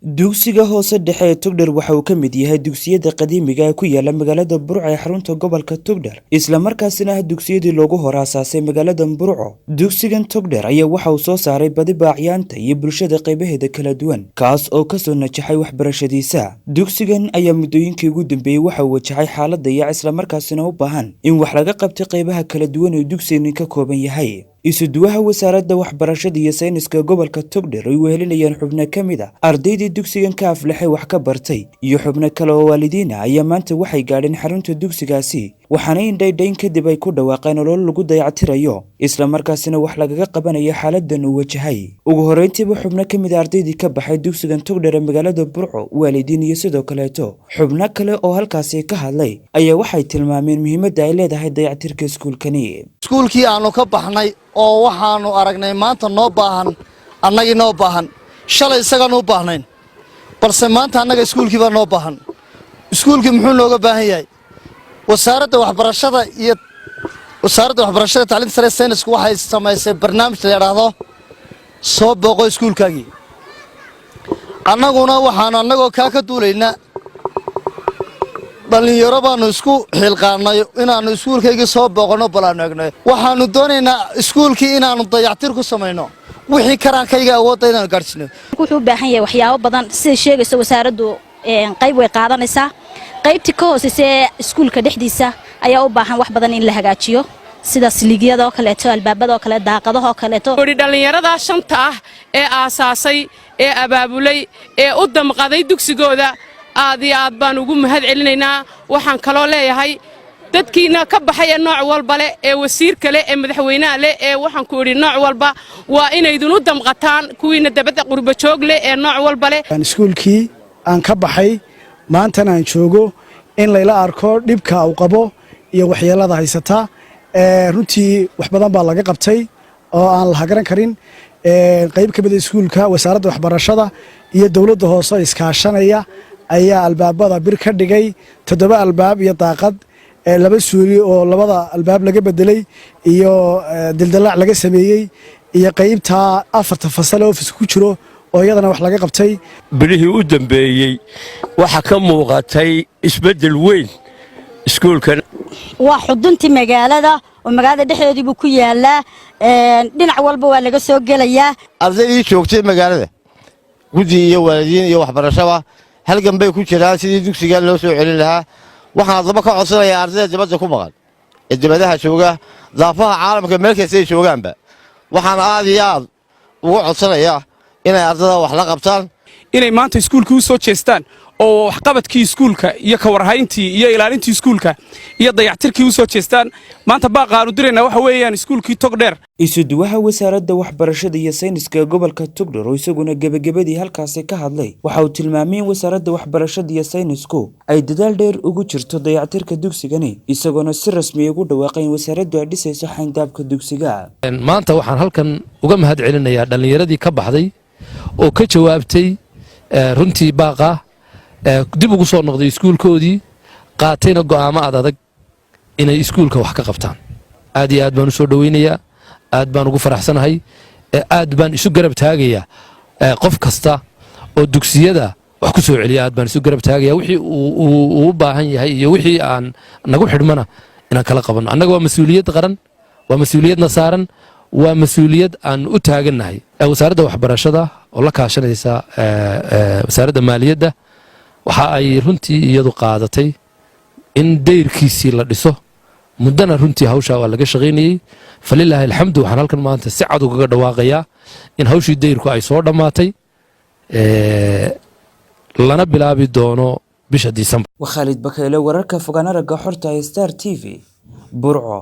dugsiga hoose dhexe ee Togdheer waxa uu ka mid yahay dugsiyada qadiimiga ah ku yaala magaalada Burco ee xarunta gobolka Togdheer isla markaasina dugsiyadii loogu hor aasaasay magaalada Burco. Dugsigan Togdheer ayaa waxa uu soo saaray badi baaciyaanta iyo bulshada qaybaheeda kala duwan kaas oo ka soo najaxay waxbarashadiisa. Dugsigan ayaa muddooyinkii ugu dambeeyay waxa uu wajahay xaaladda iyo isla markaasina u baahan in wax laga qabto qaybaha kala duwan ee dugsigan ka kooban yahay. isuduwaha wasaaradda waxbarashada iyo sayniska gobolka Togdheer ay wehelinayaan xubno ka mid ah ardaydii dugsigan ka aflaxay wax ka bartay iyo xubno kale oo waalidiin ah ayaa maanta waxay gaadheen xarunta dugsigaasi waxaana indhaydhayn kadib ay ku dhawaaqeen olol lagu dayactirayo isla markaasina wax lagaga qabanayo xaaladdan uu wajahay. ugu horreyntiiba xubno ka mid ah ardaydii ka baxay dugsigan Togdheer ee magaalada Burco waalidiin iyo sidoo kaleeto xubno kale oo halkaasi ka hadlay ayaa waxay tilmaameen muhiimadda ay leedahay dayactirka iskuulkani. iskuulkii aanu ka baxnay oo waxaanu aragnay maanta noo baahan annagii noo baahan shalay isagaan u baahnayn balse maanta annaga iskuulkii baa noo baahan. iskuulkii muxuu nooga baahan yahay? wasaaradda waxbarashada tacliinta sare saynisku waxay samaysay barnaamij la yidhaahdo soo booqo iskuulkaagii. annaguna waxaanu annagoo kaa ka duulaynaa dhalinyaro baanu isku xilqaanay inaanu iskuulkaygii soo booqano balaanu egnay. waxaanu doonaynaa iskuulkii inaanu dayactir ku samayno wixii karaankayga awoodda inaanu gaadhsiino. wuxuu u baahan yahay waxyaabo badan sida sheegayso wasaaraddu qayb way qaadanaysaa. qaybtii ka hooseysa iskuulka dhexdiisa ayaa u baahan wax badan in la hagaajiyo sida siligyada oo kaleeto albaabada oo kale daaqadaha oo kaleeto. dhalinyarada shanta ah ee aasaasay ee abaabulay ee u damqaday dugsigooda aad iyo aad baan ugu mahad celinaynaa. waxaan kaloo leeyahay dadkiina ka baxay ee nooc walba leh ee wasiirka leh ee madaxweynaha leh ee waxaan ku idhi nooc walba waa inaydun u damqataan kuwiina dabadda qurba joog leh ee nooc walba leh. iskuulkii aan ka baxay maantana aan joogo in layla arko dhibka uu qabo iyo waxyeelada haysata runtii wax badan baa laga qabtay oo aan la hagaran karin. qayb ka mid ah iskuulka wasaaradda waxbarashada iyo dawladda hoose iskaashanaya ayaa albaabada bir ka dhigay 7 albaab iyo daaqad 2 suuli oo labada albaab laga bedelay iyo dildilaac laga sameeyay iyo qaybta 4 fasal oo ofis ku jiro oo iyadana wax laga qabtay. bilihii u dambeeyay waxa ka muuqatay isbedel weyn iskuulkan waa xuduntii magaalada oo magaalada dhexdeedii buu ku yaalaa dhinac walba waa laga soo gelayaa. ardaydii joogtay magaalada gudi iyo waalidiin iyo waxbarashada halgan bay ku jiraan sidii dugsiga loo soo celin lahaa. waxaan daba ka codsanayaa ardayda dibadda ku maqan ee dibadaha jooga daafaha caalamka meel kasta ay joogaanba waxaan aad iyo aad ugu codsanayaa inay ardayda wax la qabtaan inay maanta iskuulkii u soo jeestaan oo waxqabadkii iskuulka iyo ka warhayntii iyo ilaalintii iskuulka iyo dayactirkii u soo jeestaan. maanta baaqaanu diraynaa waxa weeyaan iskuulkii Togdheer. isuduwaha wasaaradda waxbarashada iyo sayniska gobolka Togdheer oo isaguna gabagabadii halkaasi ka hadlay waxa uu tilmaamay in wasaaradda waxbarashada iyo saynisku ay dadaal dheer ugu jirto dayactirka dugsigani isagoona si rasmi ah ugu dhawaaqay in wasaaraddu ay dhisayso xayndaabka dugsiga. maanta waxaan halkan uga mahad celinayaa dhalinyaradii ka baxday oo ka jawaabtay runtii baaqa dib ugu soo noqday iskuulkoodii qaatayna go'aamo adag inay iskuulka wax ka qabtaan. aad iyo aad baan u soo dhaweynayaa aad baan ugu faraxsanahay aad baan isu garab taagayaa qof kasta oo dugsiyada wax ku soo celiya aad baan isu garab taagayaa wixii uu u baahan yahay iyo wixii aan nagu xidhmana inaan kala qabanno. annaga waa mas-uuliyad qaran waa mas-uuliyadna saaran waa mas-uuliyad aan u taagannahay. wasaaradda waxbarashada oo la kaashanaysa wasaaradda maaliyadda waxa ay runtii iyadu qaadatay in dayrkiisii la dhiso muddana runtii hawshaa waa laga shaqaynayey. falilaahi alxamdu waxaan halkan maanta si cad ugaga dhawaaqayaa in hawshii dayrku ay soo dhammaatay lana bilaabi doono bisha Disembar. Khalid Bakayle wararka fogaan aragga xorta Star TV Burco.